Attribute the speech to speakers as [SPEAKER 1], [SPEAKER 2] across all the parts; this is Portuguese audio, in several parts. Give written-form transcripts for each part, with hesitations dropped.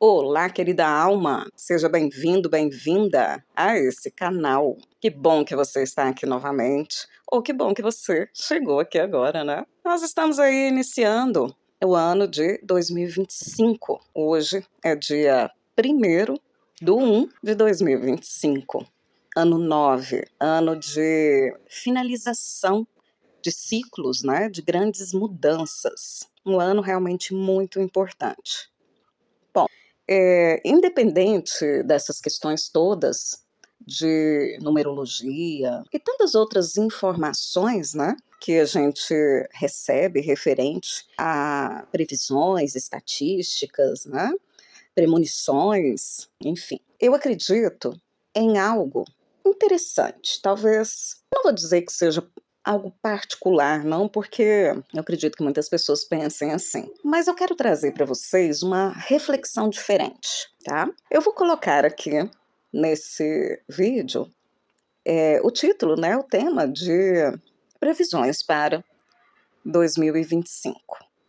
[SPEAKER 1] Olá, querida alma, seja bem-vindo, bem-vinda a esse canal. Que bom que você está aqui novamente, ou que bom que você chegou aqui agora, né? Nós estamos aí iniciando o ano de 2025. Hoje é dia 1º de 1 de 2025, ano 9, ano de finalização de ciclos, né? De grandes mudanças. Um ano realmente muito importante. Independente dessas questões todas de numerologia e tantas outras informações, né, que a gente recebe referente a previsões, estatísticas, né, premonições, enfim. Eu acredito em algo interessante, talvez, não vou dizer que seja algo particular, não, porque eu acredito que muitas pessoas pensem assim. Mas eu quero trazer para vocês uma reflexão diferente, tá? Eu vou colocar aqui nesse vídeo o título, né, o tema de previsões para 2025,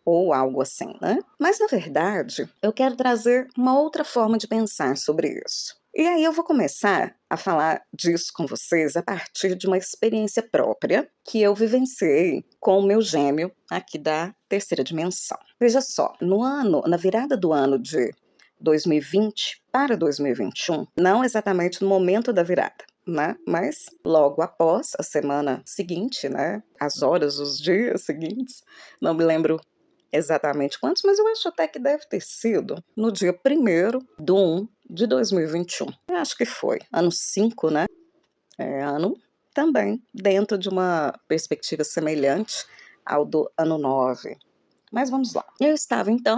[SPEAKER 1] ou algo assim, né? Mas, na verdade, eu quero trazer uma outra forma de pensar sobre isso. E aí eu vou começar a falar disso com vocês a partir de uma experiência própria que eu vivenciei com o meu gêmeo aqui da terceira dimensão. Veja só, na virada do ano de 2020 para 2021, não exatamente no momento da virada, né? Mas logo após, a semana seguinte, né? As horas, os dias seguintes, não me lembro exatamente quantos, mas eu acho até que deve ter sido no dia 1º de 1 de 2021. Eu acho que foi. Ano 5, né? Ano também dentro de uma perspectiva semelhante ao do ano 9. Mas vamos lá. Eu estava então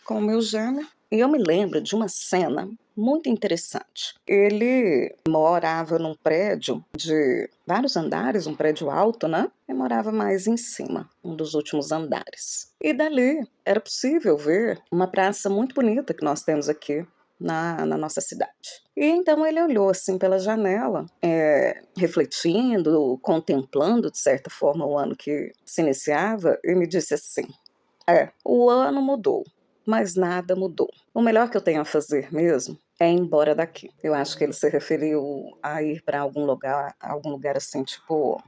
[SPEAKER 1] com o meu gêmeo e eu me lembro de uma cena muito interessante. Ele morava num prédio de vários andares, um prédio alto, né? Eu morava mais em cima, um dos últimos andares. E dali era possível ver uma praça muito bonita que nós temos aqui na nossa cidade. E então ele olhou assim pela janela, refletindo, contemplando de certa forma o ano que se iniciava, e me disse assim: o ano mudou, mas nada mudou. O melhor que eu tenho a fazer mesmo é ir embora daqui. Eu acho que ele se referiu a ir para algum lugar assim, tipo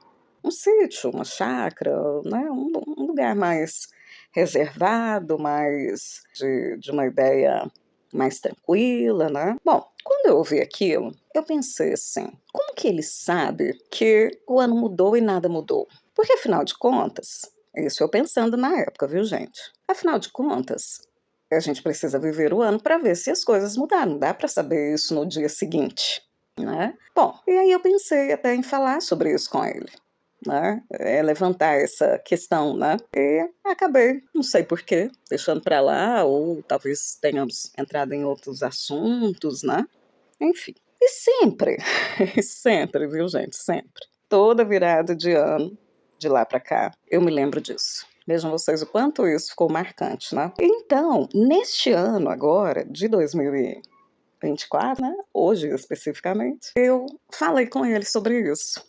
[SPEAKER 1] um sítio, uma chácara, né? Um lugar mais reservado, mais de uma ideia mais tranquila, né? Bom, quando eu ouvi aquilo, eu pensei assim: como que ele sabe que o ano mudou e nada mudou? Porque afinal de contas, isso eu pensando na época, viu, gente? Afinal de contas, a gente precisa viver o ano para ver se as coisas mudaram. Não dá para saber isso no dia seguinte, né? Bom, e aí eu pensei até em falar sobre isso com ele, né? Levantar essa questão, né? E acabei, não sei por quê, deixando para lá, ou talvez tenhamos entrado em outros assuntos, né? Enfim. E sempre, sempre, viu, gente? Sempre. Toda virada de ano, de lá para cá, eu me lembro disso. Vejam vocês o quanto isso ficou marcante, né? Então, neste ano agora, de 2024, né? Hoje especificamente, eu falei com ele sobre isso.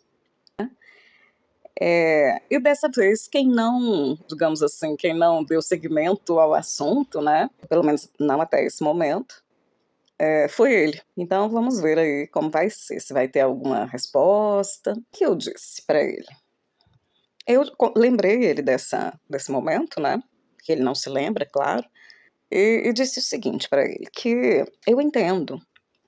[SPEAKER 1] E dessa vez, quem não, digamos assim, quem não deu seguimento ao assunto, né? Pelo menos não até esse momento, foi ele. Então vamos ver aí como vai ser, se vai ter alguma resposta. O que eu disse para ele? Eu lembrei ele desse momento, né? Que ele não se lembra, claro, e disse o seguinte para ele: que eu entendo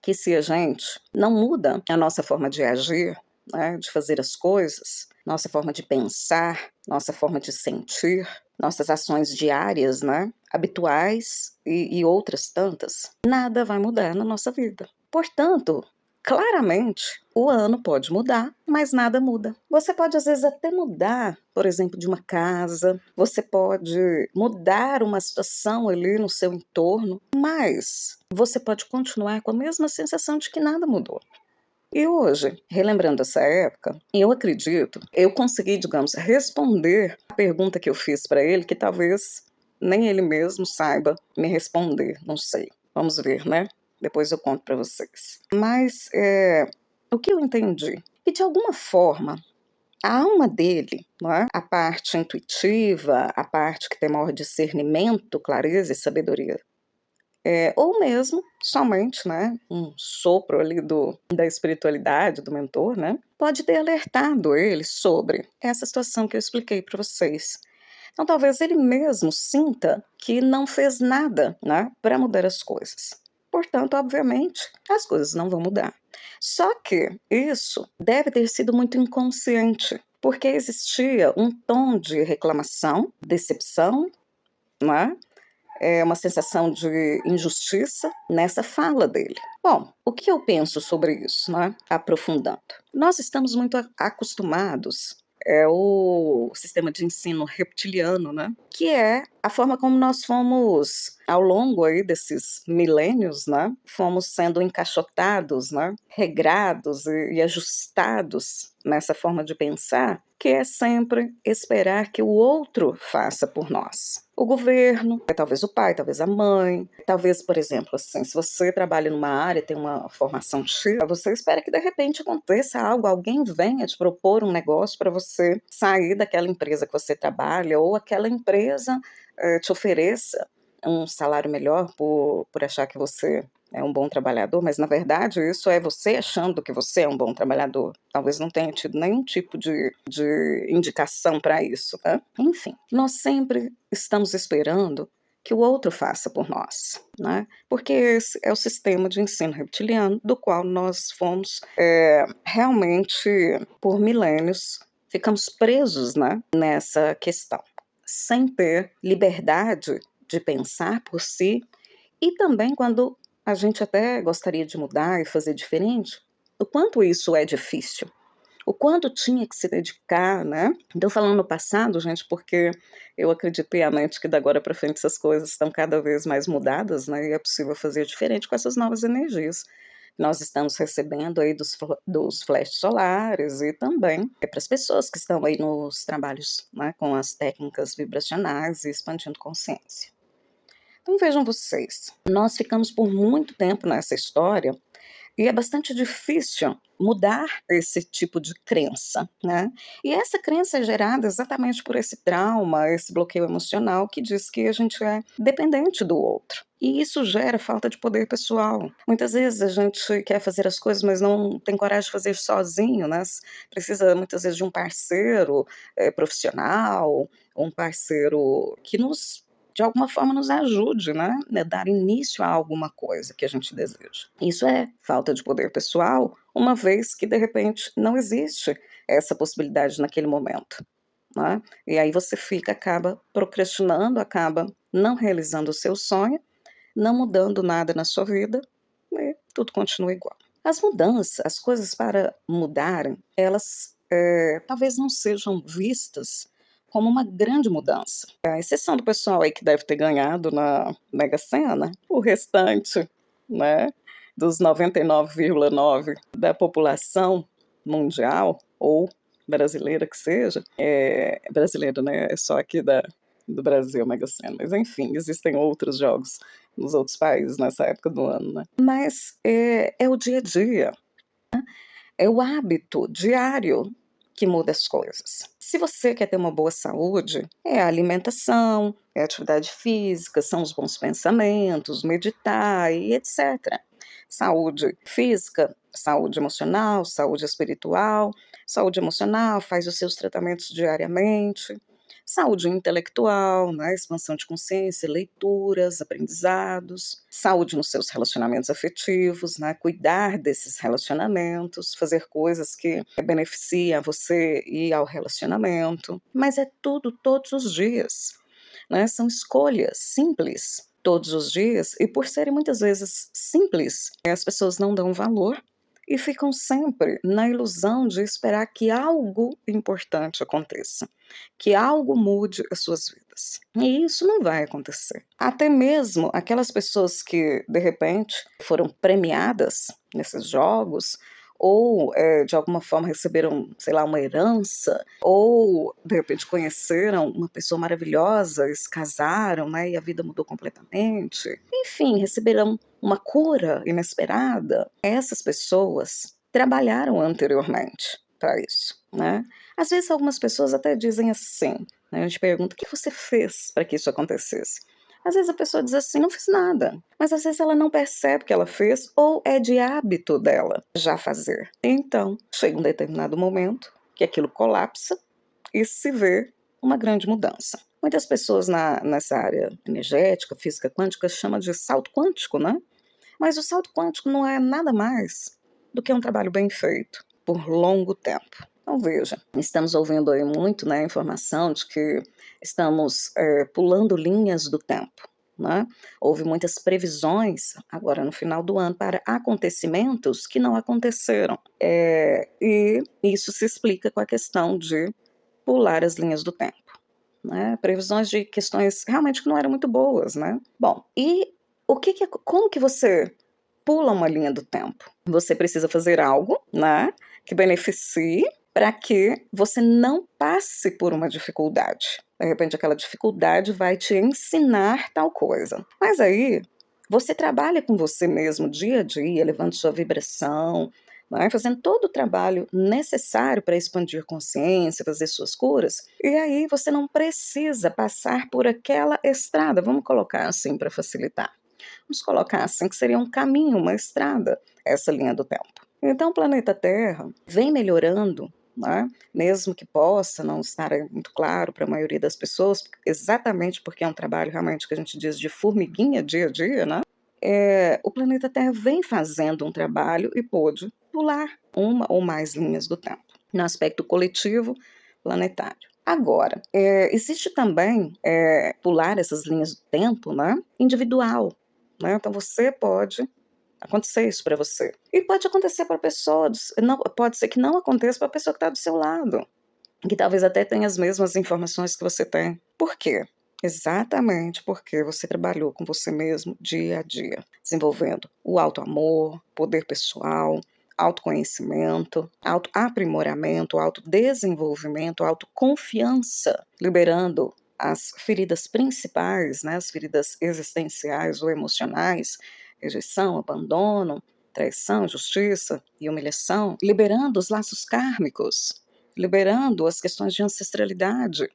[SPEAKER 1] que se a gente não muda a nossa forma de agir, né, de fazer as coisas, nossa forma de pensar, nossa forma de sentir, nossas ações diárias, né, habituais e outras tantas, nada vai mudar na nossa vida. Portanto, claramente, o ano pode mudar, mas nada muda. Você pode, às vezes, até mudar, por exemplo, de uma casa, você pode mudar uma situação ali no seu entorno, mas você pode continuar com a mesma sensação de que nada mudou. E hoje, relembrando essa época, eu acredito, eu consegui, digamos, responder a pergunta que eu fiz para ele, que talvez nem ele mesmo saiba me responder, não sei. Vamos ver, né? Depois eu conto para vocês. Mas o que eu entendi? Que de alguma forma a alma dele, não é? A parte intuitiva, a parte que tem maior discernimento, clareza e sabedoria ou mesmo somente, né, um sopro ali da espiritualidade do mentor, né, pode ter alertado ele sobre essa situação que eu expliquei para vocês. Então talvez ele mesmo sinta que não fez nada, né, para mudar as coisas. Portanto, obviamente, as coisas não vão mudar. Só que isso deve ter sido muito inconsciente, porque existia um tom de reclamação, decepção, não é? Uma sensação de injustiça nessa fala dele. Bom, o que eu penso sobre isso, né? Aprofundando. Nós estamos muito acostumados o sistema de ensino reptiliano, né? Que é a forma como nós fomos, ao longo aí desses milênios, né? Fomos sendo encaixotados, né? Regrados e ajustados nessa forma de pensar, que é sempre esperar que o outro faça por nós. O governo, talvez o pai, talvez a mãe, talvez, por exemplo, assim, se você trabalha numa área, tem uma formação X, você espera que de repente aconteça algo, alguém venha te propor um negócio para você sair daquela empresa que você trabalha, ou aquela empresa te ofereça um salário melhor por achar que você é um bom trabalhador, mas na verdade isso é você achando que você é um bom trabalhador. Talvez não tenha tido nenhum tipo de indicação para isso, né? Enfim, nós sempre estamos esperando que o outro faça por nós, né? Porque esse é o sistema de ensino reptiliano do qual nós fomos realmente, por milênios, ficamos presos, né, nessa questão, sem ter liberdade de pensar por si, e também quando a gente até gostaria de mudar e fazer diferente, o quanto isso é difícil, o quanto tinha que se dedicar, né? Estou falando no passado, gente, porque eu acredito piamente que da agora para frente essas coisas estão cada vez mais mudadas, né? E é possível fazer diferente com essas novas energias. Nós estamos recebendo aí dos flashes solares e também para as pessoas que estão aí nos trabalhos, né, com as técnicas vibracionais e expandindo consciência. Então vejam vocês, nós ficamos por muito tempo nessa história e é bastante difícil mudar esse tipo de crença, né? E essa crença é gerada exatamente por esse trauma, esse bloqueio emocional que diz que a gente é dependente do outro. E isso gera falta de poder pessoal. Muitas vezes a gente quer fazer as coisas, mas não tem coragem de fazer sozinho, né? Precisa muitas vezes de um parceiro profissional, um parceiro que nos de alguma forma nos ajude, né, dar início a alguma coisa que a gente deseja. Isso é falta de poder pessoal, uma vez que de repente não existe essa possibilidade naquele momento, né? E aí você acaba procrastinando, acaba não realizando o seu sonho, não mudando nada na sua vida e tudo continua igual. As mudanças, as coisas para mudarem, elas talvez não sejam vistas como uma grande mudança. À exceção do pessoal aí que deve ter ganhado na Mega Sena, o restante, né, dos 99,9 da população mundial, ou brasileira que seja, brasileira, né, é só aqui do Brasil, Mega Sena, mas enfim, existem outros jogos nos outros países nessa época do ano, né. Mas é o dia a dia, é o hábito diário que muda as coisas. Se você quer ter uma boa saúde, é a alimentação, é a atividade física, são os bons pensamentos, meditar e etc. Saúde física, saúde emocional, saúde espiritual. Saúde emocional, faz os seus tratamentos diariamente. Saúde intelectual, né, expansão de consciência, leituras, aprendizados. Saúde nos seus relacionamentos afetivos, né, cuidar desses relacionamentos, fazer coisas que beneficiem a você e ao relacionamento. Mas é tudo todos os dias, né? São escolhas simples todos os dias, e por serem muitas vezes simples, as pessoas não dão valor e ficam sempre na ilusão de esperar que algo importante aconteça, que algo mude as suas vidas. E isso não vai acontecer. Até mesmo aquelas pessoas que, de repente, foram premiadas nesses jogos, ou de alguma forma receberam, sei lá, uma herança, ou de repente conheceram uma pessoa maravilhosa, e se casaram, né, e a vida mudou completamente. Enfim, receberam uma cura inesperada. Essas pessoas trabalharam anteriormente para isso, né? Às vezes algumas pessoas até dizem assim, né, a gente pergunta: "O que você fez para que isso acontecesse?" Às vezes a pessoa diz assim: "Não fiz nada", mas às vezes ela não percebe que ela fez ou é de hábito dela já fazer. Então, chega um determinado momento que aquilo colapsa e se vê uma grande mudança. Muitas pessoas nessa área energética, física quântica, chamam de salto quântico, né? Mas o salto quântico não é nada mais do que um trabalho bem feito por longo tempo. Então veja, estamos ouvindo aí muito, né, informação de que estamos pulando linhas do tempo, né? Houve muitas previsões agora no final do ano para acontecimentos que não aconteceram. E isso se explica com a questão de pular as linhas do tempo, né? Previsões de questões realmente que não eram muito boas, né? Bom, e como que você pula uma linha do tempo? Você precisa fazer algo, né, que beneficie para que você não passe por uma dificuldade. De repente, aquela dificuldade vai te ensinar tal coisa. Mas aí, você trabalha com você mesmo dia a dia, levando sua vibração, né, fazendo todo o trabalho necessário para expandir consciência, fazer suas curas, e aí você não precisa passar por aquela estrada, vamos colocar assim para facilitar. Vamos colocar assim que seria um caminho, uma estrada, essa linha do tempo. Então o planeta Terra vem melhorando, né? Mesmo que possa não estar muito claro para a maioria das pessoas, exatamente porque é um trabalho realmente que a gente diz de formiguinha dia a dia, né? O planeta Terra vem fazendo um trabalho e pôde pular uma ou mais linhas do tempo, no aspecto coletivo planetário. Agora, existe também pular essas linhas do tempo, né, individual, né? Então você pode acontecer isso para você. E pode acontecer para pessoas, não, pode ser que não aconteça para a pessoa que está do seu lado, que talvez até tenha as mesmas informações que você tem. Por quê? Exatamente porque você trabalhou com você mesmo dia a dia, desenvolvendo o auto-amor, poder pessoal, autoconhecimento, autoaprimoramento, autodesenvolvimento, autoconfiança, liberando as feridas principais, né, as feridas existenciais ou emocionais, rejeição, abandono, traição, justiça e humilhação, liberando os laços kármicos, liberando as questões de ancestralidade,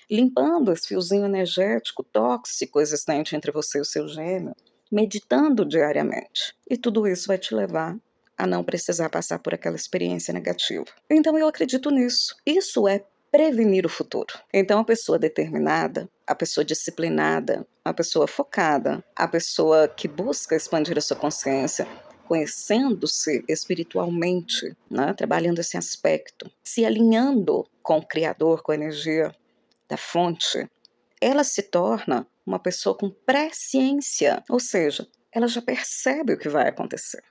[SPEAKER 1] limpando esse fiozinho energético tóxico existente entre você e o seu gêmeo, meditando diariamente. E tudo isso vai te levar a não precisar passar por aquela experiência negativa. Então eu acredito nisso. Isso é prevenir o futuro. Então a pessoa determinada, a pessoa disciplinada, a pessoa focada, a pessoa que busca expandir a sua consciência, conhecendo-se espiritualmente, né, trabalhando esse aspecto, se alinhando com o Criador, com a energia da fonte, ela se torna uma pessoa com presciência, ou seja, ela já percebe o que vai acontecer.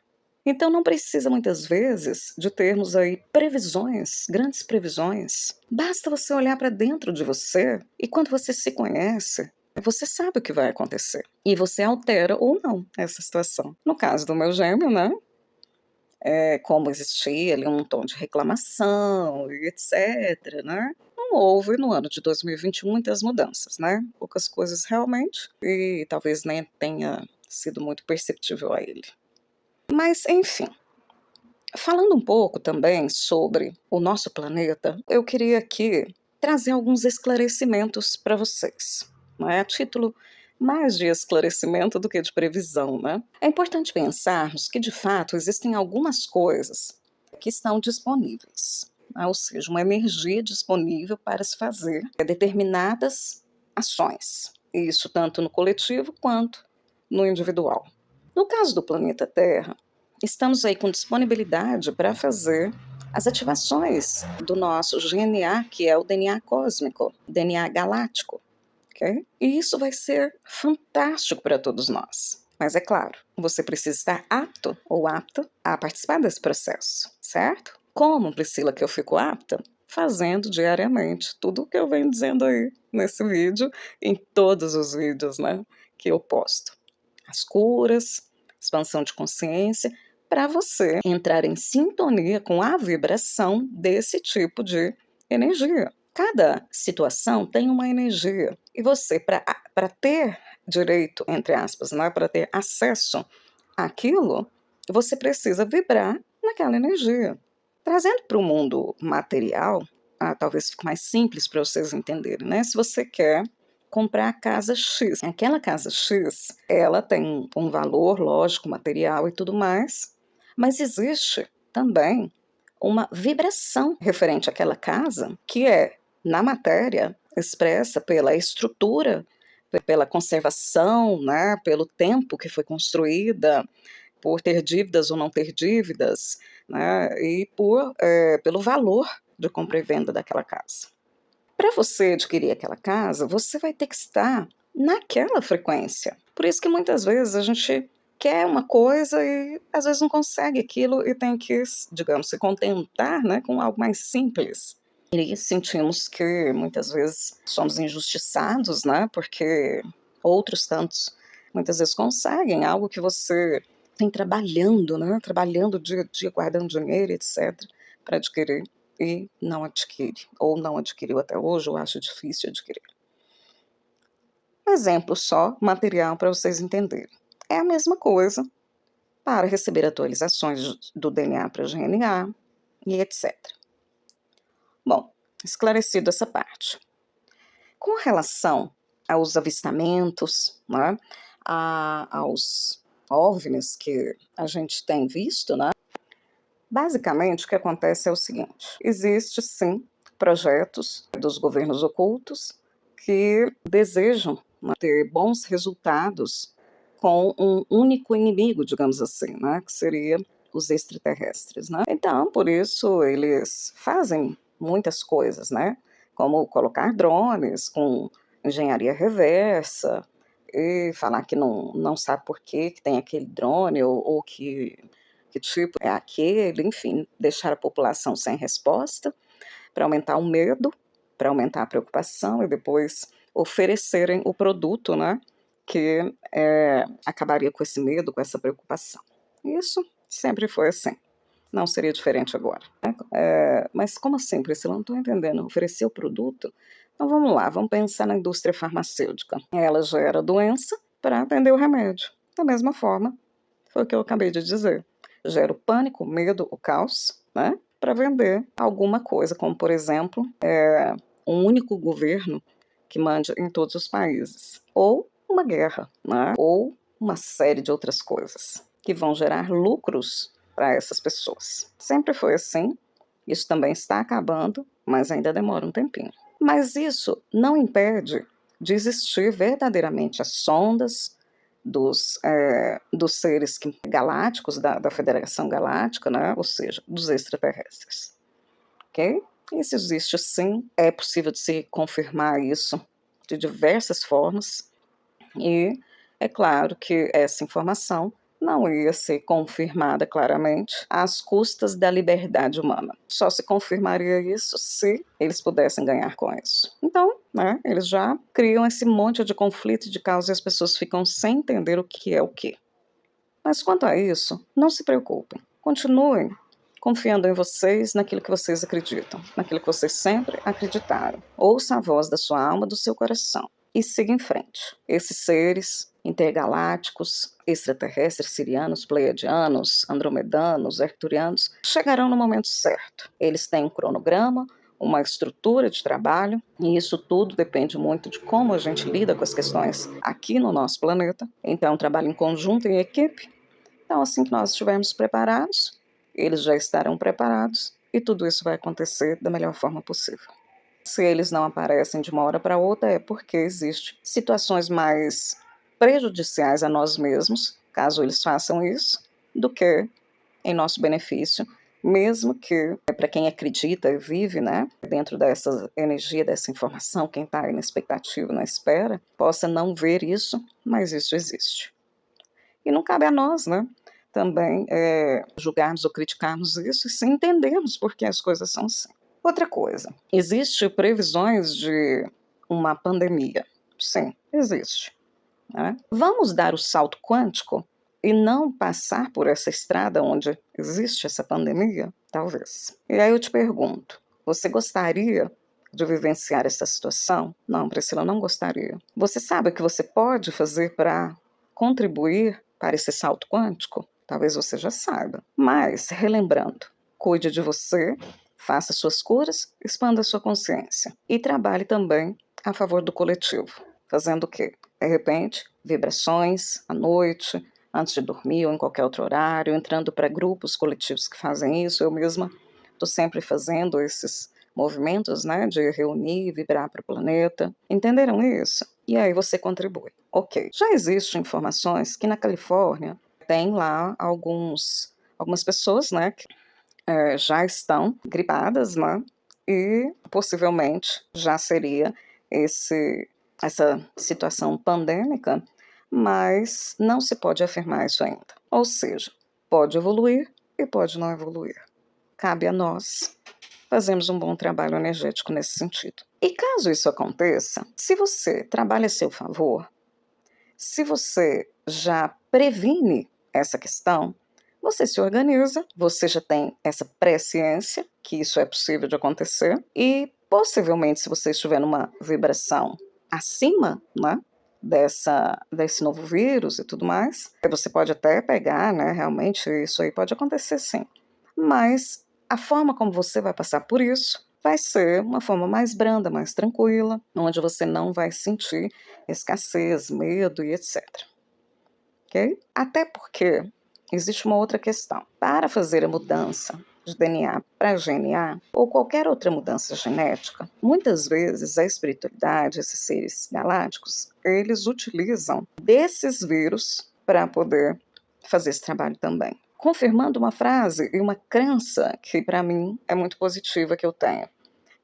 [SPEAKER 1] Então não precisa muitas vezes de termos aí previsões, grandes previsões. Basta você olhar para dentro de você e quando você se conhece, você sabe o que vai acontecer. E você altera ou não essa situação. No caso do meu gêmeo, né? Como existia ali um tom de reclamação e etc, né? Não houve no ano de 2021 muitas mudanças, né? Poucas coisas realmente e talvez nem tenha sido muito perceptível a ele. Mas, enfim, falando um pouco também sobre o nosso planeta, eu queria aqui trazer alguns esclarecimentos para vocês, não é? A título mais de esclarecimento do que de previsão, né? É importante pensarmos que, de fato, existem algumas coisas que estão disponíveis, né? Ou seja, uma energia disponível para se fazer determinadas ações, isso tanto no coletivo quanto no individual. No caso do planeta Terra, estamos aí com disponibilidade para fazer as ativações do nosso GNA, que é o DNA cósmico, DNA galáctico, ok? E isso vai ser fantástico para todos nós. Mas é claro, você precisa estar apto ou apta a participar desse processo, certo? Como, Priscila, que eu fico apta? Fazendo diariamente tudo o que eu venho dizendo aí nesse vídeo, em todos os vídeos, né, que eu posto. As curas, expansão de consciência, para você entrar em sintonia com a vibração desse tipo de energia. Cada situação tem uma energia e você, para ter direito, entre aspas, né, para ter acesso àquilo, você precisa vibrar naquela energia. Trazendo para o mundo material, talvez fique mais simples para vocês entenderem, né? Se você quer comprar a casa X. Aquela casa X, ela tem um valor, lógico, material e tudo mais, mas existe também uma vibração referente àquela casa, que é, na matéria, expressa pela estrutura, pela conservação, né, pelo tempo que foi construída, por ter dívidas ou não ter dívidas, né, e pelo valor de compra e venda daquela casa. Para você adquirir aquela casa, você vai ter que estar naquela frequência. Por isso que muitas vezes a gente quer uma coisa e às vezes não consegue aquilo e tem que, digamos, se contentar, né, com algo mais simples. E sentimos que muitas vezes somos injustiçados, né, porque outros tantos muitas vezes conseguem algo que você tem trabalhando, né, trabalhando dia a dia, guardando dinheiro, etc., para adquirir e não adquire, ou não adquiriu até hoje, ou acha difícil adquirir. Exemplo só, material para vocês entenderem. É a mesma coisa para receber atualizações do DNA para GNA e etc. Bom, esclarecido essa parte. Com relação aos avistamentos, né, aos OVNIs que a gente tem visto, né, basicamente o que acontece é o seguinte: existe sim projetos dos governos ocultos que desejam, né, ter bons resultados com um único inimigo, digamos assim, né, que seria os extraterrestres, né? Então, por isso eles fazem muitas coisas, né? Como colocar drones com engenharia reversa e falar que não sabe por que tem aquele drone ou que tipo é aquele, enfim, deixar a população sem resposta para aumentar o medo, para aumentar a preocupação e depois oferecerem o produto, né, que acabaria com esse medo, com essa preocupação. Isso sempre foi assim. Não seria diferente agora, né? Mas como assim, Priscila? Não estou entendendo. Oferecer o produto? Então vamos lá, vamos pensar na indústria farmacêutica. Ela gera doença para vender o remédio. Da mesma forma, foi o que eu acabei de dizer. Gera o pânico, o medo, o caos, né? Para vender alguma coisa, como por exemplo, um único governo que mande em todos os países. Ou uma guerra, né? Ou uma série de outras coisas que vão gerar lucros para essas pessoas. Sempre foi assim, isso também está acabando, mas ainda demora um tempinho. Mas isso não impede de existir verdadeiramente as sondas dos seres galácticos da Federação Galáctica, né? Ou seja, dos extraterrestres. Ok? Isso existe sim, é possível de se confirmar isso de diversas formas, e é claro que essa informação não ia ser confirmada claramente às custas da liberdade humana. Só se confirmaria isso se eles pudessem ganhar com isso. Então, né, eles já criam esse monte de conflito de causa e as pessoas ficam sem entender o que é o que. Mas quanto a isso, não se preocupem. Continuem confiando em vocês, naquilo que vocês acreditam, naquilo que vocês sempre acreditaram. Ouça a voz da sua alma, do seu coração e siga em frente. Esses seres intergalácticos, extraterrestres, sirianos, pleiadianos, andromedanos, arcturianos, chegarão no momento certo. Eles têm um cronograma, uma estrutura de trabalho, e isso tudo depende muito de como a gente lida com as questões aqui no nosso planeta. Então, trabalho em conjunto, em equipe. Então, assim que nós estivermos preparados, eles já estarão preparados e tudo isso vai acontecer da melhor forma possível. Se eles não aparecem de uma hora para outra, é porque existem situações mais prejudiciais a nós mesmos, caso eles façam isso, do que em nosso benefício, mesmo que para quem acredita e vive, né, dentro dessa energia, dessa informação, quem está aí na expectativa, na espera, possa não ver isso, mas isso existe. E não cabe a nós, né, também julgarmos ou criticarmos isso, e sim entendermos por que as coisas são assim. Outra coisa, existe previsões de uma pandemia? Sim, existe, né? Vamos dar o salto quântico e não passar por essa estrada onde existe essa pandemia? Talvez. E aí eu te pergunto, você gostaria de vivenciar essa situação? Não, Priscila, não gostaria. Você sabe o que você pode fazer para contribuir para esse salto quântico? Talvez você já saiba. Mas, relembrando, cuide de você, faça suas curas, expanda sua consciência e trabalhe também a favor do coletivo. fazendo o quê? De repente, vibrações à noite, antes de dormir ou em qualquer outro horário, entrando para grupos coletivos que fazem isso. Eu mesma estou sempre fazendo esses movimentos, né, de reunir e vibrar para o planeta. Entenderam isso? E aí você contribui. Ok. Já existem informações que na Califórnia tem lá algumas pessoas, né, que já estão gripadas, né, e possivelmente já seria essa situação pandêmica, mas não se pode afirmar isso ainda. Ou seja, pode evoluir e pode não evoluir. Cabe a nós fazermos um bom trabalho energético nesse sentido. E caso isso aconteça, se você trabalha a seu favor, se você já previne essa questão, você se organiza, você já tem essa presciência que isso é possível de acontecer e possivelmente se você estiver numa vibração acima, né, desse novo vírus e tudo mais, você pode até pegar, né, realmente isso aí pode acontecer sim, mas a forma como você vai passar por isso vai ser uma forma mais branda, mais tranquila, onde você não vai sentir escassez, medo e etc. Ok? Até porque existe uma outra questão. Para fazer a mudança de DNA para GNA ou qualquer outra mudança genética, muitas vezes a espiritualidade, esses seres galácticos, eles utilizam desses vírus para poder fazer esse trabalho também. Confirmando uma frase e uma crença que para mim é muito positiva que eu tenho,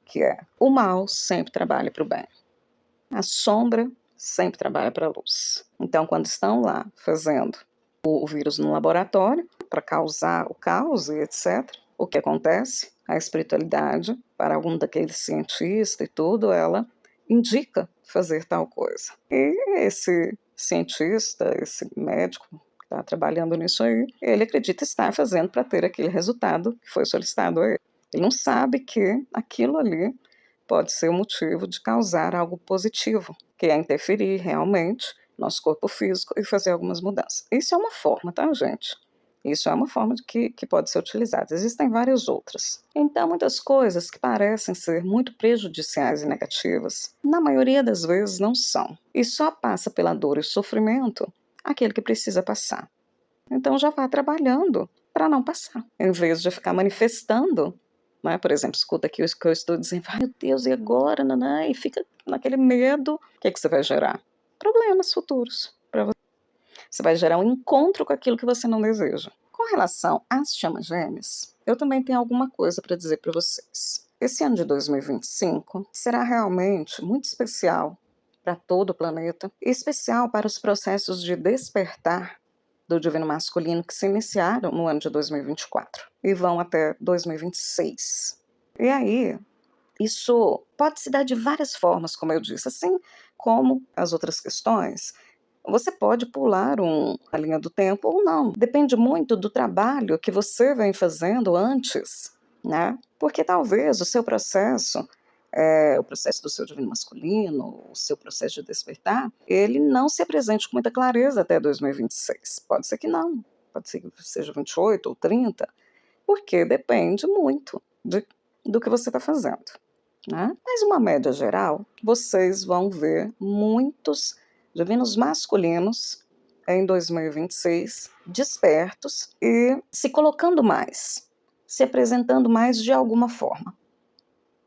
[SPEAKER 1] que é: o mal sempre trabalha para o bem. A sombra sempre trabalha para a luz. Então, quando estão lá fazendo o vírus no laboratório para causar o caos e etc., o que acontece? A espiritualidade, para algum daqueles cientistas e tudo, ela indica fazer tal coisa. E esse cientista, esse médico que está trabalhando nisso aí, ele acredita estar fazendo para ter aquele resultado que foi solicitado a ele. Ele não sabe que aquilo ali pode ser o motivo de causar algo positivo, que é interferir realmente no nosso corpo físico e fazer algumas mudanças. Isso é uma forma, tá, gente? Isso é uma forma que pode ser utilizada. Existem várias outras. Então, muitas coisas que parecem ser muito prejudiciais e negativas, na maioria das vezes não são. E só passa pela dor e sofrimento aquele que precisa passar. Então, já vá trabalhando para não passar, em vez de ficar manifestando, né? Por exemplo, escuta aqui o que eu estou dizendo, ai meu Deus, e agora, nanã? E fica naquele medo. O que você vai gerar? Problemas futuros para você. Você vai gerar um encontro com aquilo que você não deseja. Com relação às chamas gêmeas, eu também tenho alguma coisa para dizer para vocês. Esse ano de 2025 será realmente muito especial para todo o planeta, e especial para os processos de despertar do divino masculino que se iniciaram no ano de 2024 e vão até 2026. E aí, isso pode se dar de várias formas, como eu disse, assim como as outras questões. Você pode pular a linha do tempo ou não. Depende muito do trabalho que você vem fazendo antes, né? Porque talvez o seu processo, o processo do seu divino masculino, o seu processo de despertar, ele não se apresente com muita clareza até 2026. Pode ser que não. Pode ser que seja 28 ou 30, porque depende muito do que você está fazendo, né? Mas uma média geral, vocês vão ver muitos divinos masculinos em 2026 despertos e se colocando mais, se apresentando mais de alguma forma,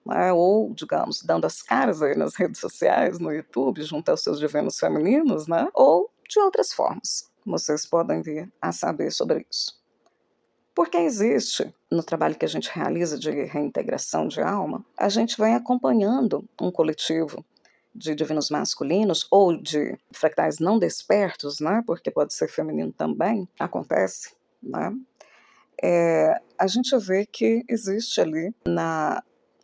[SPEAKER 1] né? Ou, digamos, dando as caras aí nas redes sociais, no YouTube, junto aos seus divinos femininos, né? Ou de outras formas, vocês podem vir a saber sobre isso. Porque existe, no trabalho que a gente realiza de reintegração de alma, a gente vem acompanhando um coletivo de divinos masculinos ou de fractais não despertos, né? Porque pode ser feminino também, acontece, né? A gente vê que existe ali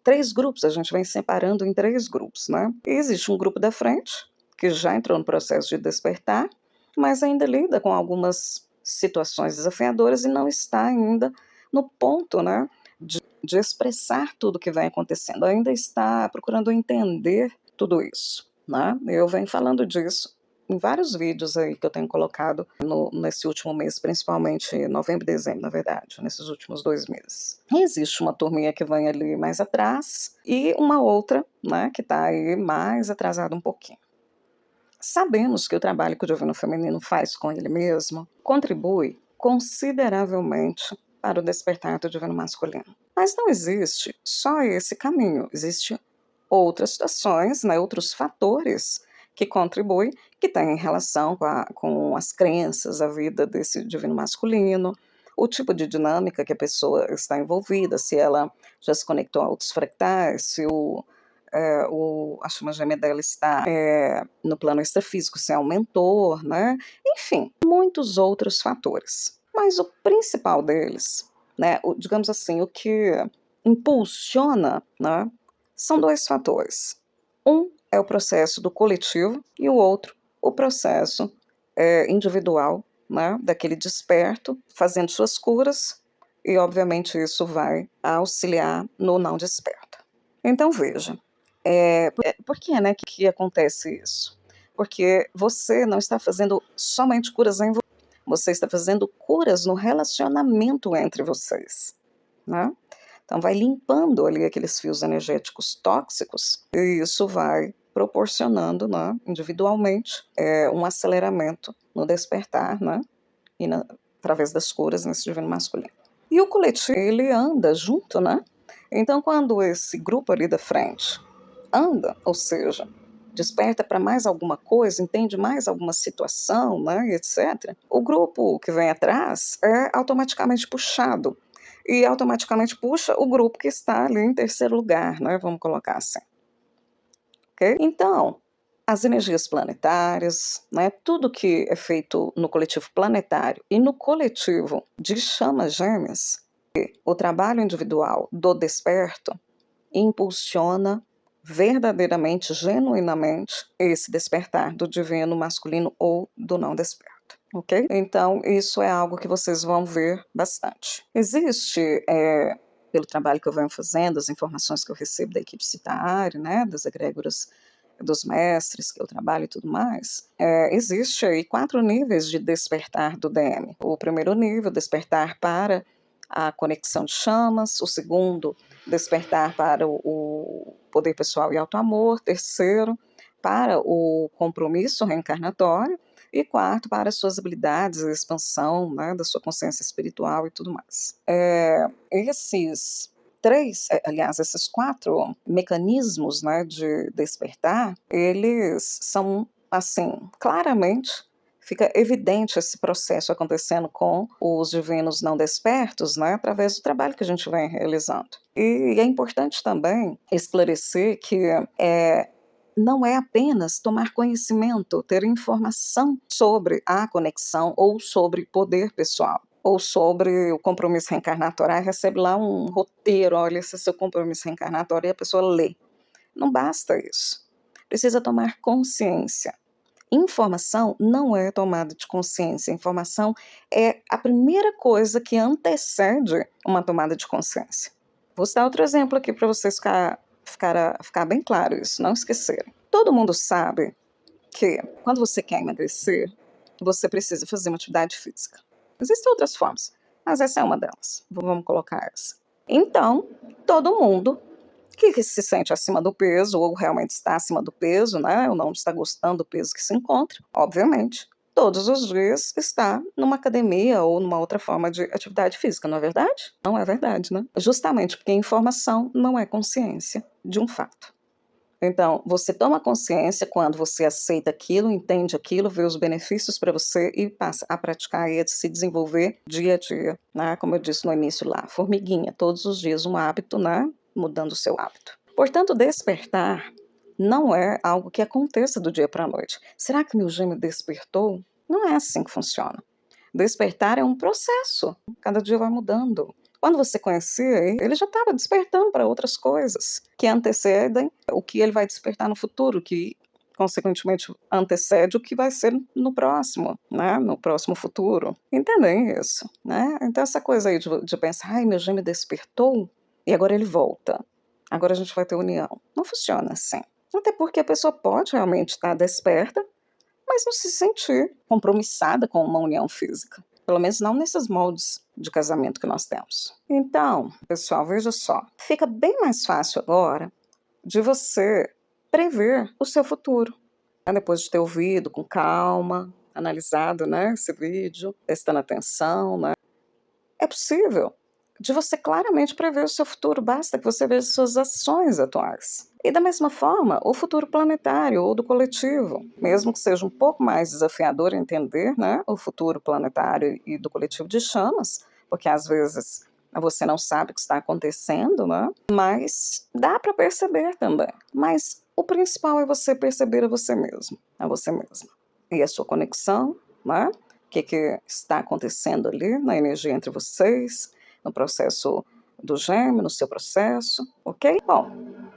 [SPEAKER 1] três grupos, a gente vem separando em três grupos, né? E existe um grupo da frente, que já entrou no processo de despertar, mas ainda lida com algumas situações desafiadoras e não está ainda no ponto, né, de expressar tudo o que vem acontecendo, ainda está procurando entender tudo isso, né? Eu venho falando disso em vários vídeos aí que eu tenho colocado nesse último mês, principalmente novembro e dezembro, na verdade, nesses últimos 2 meses. E existe uma turminha que vem ali mais atrás e uma outra, né, que está aí mais atrasada um pouquinho. Sabemos que o trabalho que o divino feminino faz com ele mesmo contribui consideravelmente para o despertar do divino masculino. Mas não existe só esse caminho, existem outras situações, né, outros fatores que contribuem, que têm relação com as crenças, a vida desse divino masculino, o tipo de dinâmica que a pessoa está envolvida, se ela já se conectou a outros fractais, se a chama gêmea dela está no plano extrafísico, se é um mentor, né? Enfim, muitos outros fatores. Mas o principal deles, né, digamos assim, o que impulsiona, né, são dois fatores. Um é o processo do coletivo e o outro, o processo individual, né, daquele desperto, fazendo suas curas, e obviamente isso vai auxiliar no não desperto. Então veja, por que, né, que acontece isso? Porque você não está fazendo somente curas em você está fazendo curas no relacionamento entre vocês, né? Então vai limpando ali aqueles fios energéticos tóxicos e isso vai proporcionando, né, individualmente, um aceleramento no despertar, né, e através das curas nesse divino masculino. E o coletivo, ele anda junto, né? Então quando esse grupo ali da frente anda, ou seja, desperta para mais alguma coisa, entende mais alguma situação, né, etc., o grupo que vem atrás é automaticamente puxado. E automaticamente puxa o grupo que está ali em terceiro lugar, né, vamos colocar assim. Okay? Então, as energias planetárias, né, tudo que é feito no coletivo planetário e no coletivo de chamas gêmeas, o trabalho individual do desperto impulsiona verdadeiramente, genuinamente, esse despertar do divino masculino ou do não desperto, ok? Então, isso é algo que vocês vão ver bastante. Existe, pelo trabalho que eu venho fazendo, as informações que eu recebo da equipe Citaari, né, das egrégoras dos mestres que eu trabalho e tudo mais, existe aí 4 níveis de despertar do DM. O primeiro nível, despertar para a conexão de chamas. O segundo, despertar para o poder pessoal e autoamor. Terceiro, para o compromisso reencarnatório. E quarto, para as suas habilidades, a expansão, né, da sua consciência espiritual e tudo mais. Esses 4 mecanismos, né, de despertar, eles são, assim, claramente fica evidente esse processo acontecendo com os divinos não despertos, né, através do trabalho que a gente vem realizando. E é importante também esclarecer que não é apenas tomar conhecimento, ter informação sobre a conexão ou sobre poder pessoal, ou sobre o compromisso reencarnatório. Recebe lá um roteiro, olha, esse é seu compromisso reencarnatório, e a pessoa lê. Não basta isso. Precisa tomar consciência. Informação não é tomada de consciência. Informação é a primeira coisa que antecede uma tomada de consciência. Vou citar outro exemplo aqui para vocês ficar bem claro isso, não esquecerem. Todo mundo sabe que quando você quer emagrecer, você precisa fazer uma atividade física. Existem outras formas, mas essa é uma delas. Vamos colocar essa. Então, todo mundo que se sente acima do peso ou realmente está acima do peso, né, ou não está gostando do peso que se encontra, obviamente, todos os dias está numa academia ou numa outra forma de atividade física, não é verdade? Não é verdade, né? Justamente porque informação não é consciência de um fato. Então, você toma consciência quando você aceita aquilo, entende aquilo, vê os benefícios para você e passa a praticar e a se desenvolver dia a dia, né? Como eu disse no início lá, formiguinha, todos os dias um hábito, né? Mudando o seu hábito. Portanto, despertar não é algo que aconteça do dia para a noite. Será que meu gêmeo despertou? Não é assim que funciona. Despertar é um processo, cada dia vai mudando. Quando você conhecia, ele já estava despertando para outras coisas que antecedem o que ele vai despertar no futuro, que consequentemente antecede o que vai ser no próximo, né? No próximo futuro. Entendem isso, né? Então essa coisa aí de pensar, ai, meu gêmeo despertou e agora ele volta. Agora a gente vai ter união. Não funciona assim. Até porque a pessoa pode realmente estar desperta, mas não se sentir compromissada com uma união física. Pelo menos não nesses moldes de casamento que nós temos. Então, pessoal, veja só. Fica bem mais fácil agora de você prever o seu futuro. depois de ter ouvido com calma, analisado, né, esse vídeo, prestando atenção, né, é possível de você claramente prever o seu futuro, basta que você veja suas ações atuais. E da mesma forma, o futuro planetário ou do coletivo, mesmo que seja um pouco mais desafiador entender, né, o futuro planetário e do coletivo de chamas, porque às vezes você não sabe o que está acontecendo, né, mas dá para perceber também. Mas o principal é você perceber a você mesmo, a você mesma. E a sua conexão, né? O que está acontecendo ali na energia entre vocês, no processo do Gêmeo, no seu processo, ok? Bom,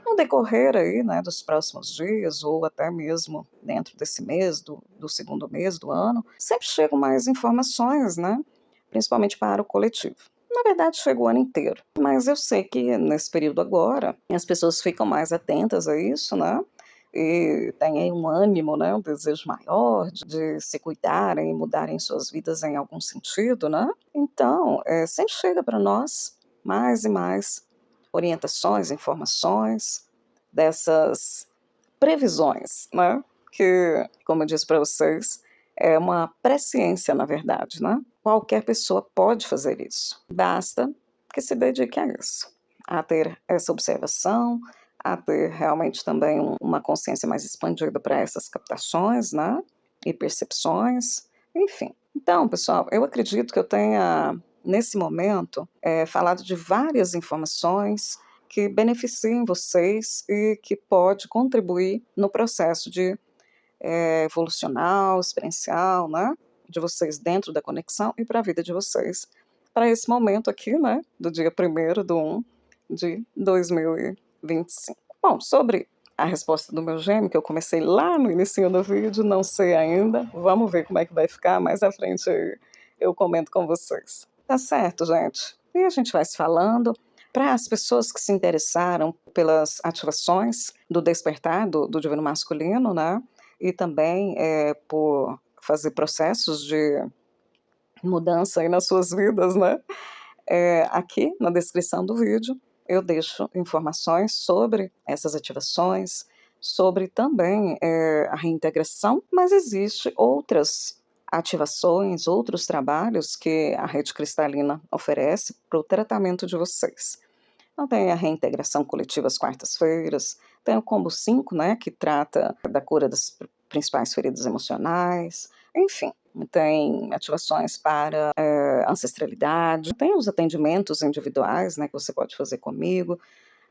[SPEAKER 1] no decorrer aí, né, dos próximos dias, ou até mesmo dentro desse mês, do segundo mês do ano, sempre chegam mais informações, né? Principalmente para o coletivo. Na verdade, chega o ano inteiro. Mas eu sei que nesse período agora, as pessoas ficam mais atentas a isso, né? E tem aí um ânimo, né, um desejo maior de se cuidarem e mudarem suas vidas em algum sentido, né? Então, sempre chega para nós mais e mais orientações, informações dessas previsões, né? Que, como eu disse para vocês, é uma presciência, na verdade, né? Qualquer pessoa pode fazer isso. Basta que se dedique a isso, a ter essa observação, a ter realmente também uma consciência mais expandida para essas captações, né? E percepções, enfim. Então, pessoal, eu acredito que eu tenha, nesse momento, falado de várias informações que beneficiem vocês e que pode contribuir no processo de evolucional, experiencial, né? De vocês dentro da conexão e para a vida de vocês, para esse momento aqui, né? Do dia 1º de 2025. Bom, sobre a resposta do meu gêmeo, que eu comecei lá no início do vídeo, não sei ainda. Vamos ver como é que vai ficar. Mais à frente eu comento com vocês. Tá certo, gente? E a gente vai se falando. Para as pessoas que se interessaram pelas ativações do despertar do divino masculino, né? E também por fazer processos de mudança aí nas suas vidas, né? Aqui na descrição do vídeo eu deixo informações sobre essas ativações, sobre também a reintegração, mas existe outras ativações, outros trabalhos que a rede cristalina oferece para o tratamento de vocês. Então tem a reintegração coletiva às quartas-feiras, tem o Combo 5, né, que trata da cura das principais feridas emocionais, enfim, tem ativações para ancestralidade, tem os atendimentos individuais, né, que você pode fazer comigo,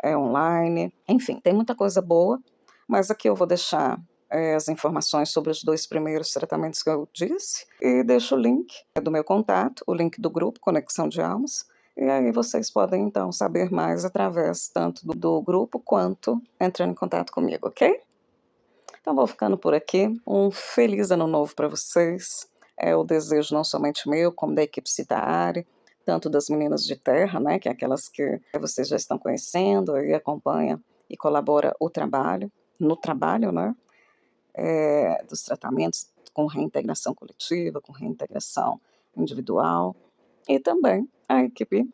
[SPEAKER 1] online, enfim, tem muita coisa boa, mas aqui eu vou deixar as informações sobre os 2 primeiros tratamentos que eu disse, e deixo o link do meu contato, o link do grupo Conexão de Almas, e aí vocês podem então saber mais através tanto do grupo quanto entrando em contato comigo, ok? Então vou ficando por aqui. Um feliz ano novo para vocês. É o desejo não somente meu, como da equipe Citaari, tanto das meninas de terra, né, que é aquelas que vocês já estão conhecendo e acompanha e colabora no trabalho, né, dos tratamentos com reintegração coletiva, com reintegração individual, e também a equipe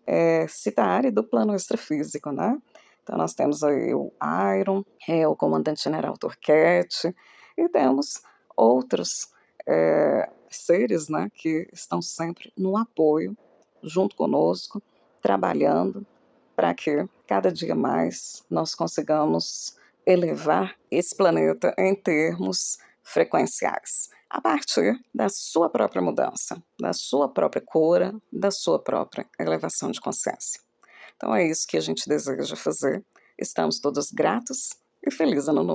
[SPEAKER 1] Citaari do plano extrafísico, né? Então nós temos aí o Iron, o comandante-general Turquete, e temos outros seres, né, que estão sempre no apoio, junto conosco, trabalhando para que cada dia mais nós consigamos elevar esse planeta em termos frequenciais, a partir da sua própria mudança, da sua própria cura, da sua própria elevação de consciência. Então é isso que a gente deseja fazer. Estamos todos gratos e feliz ano novo.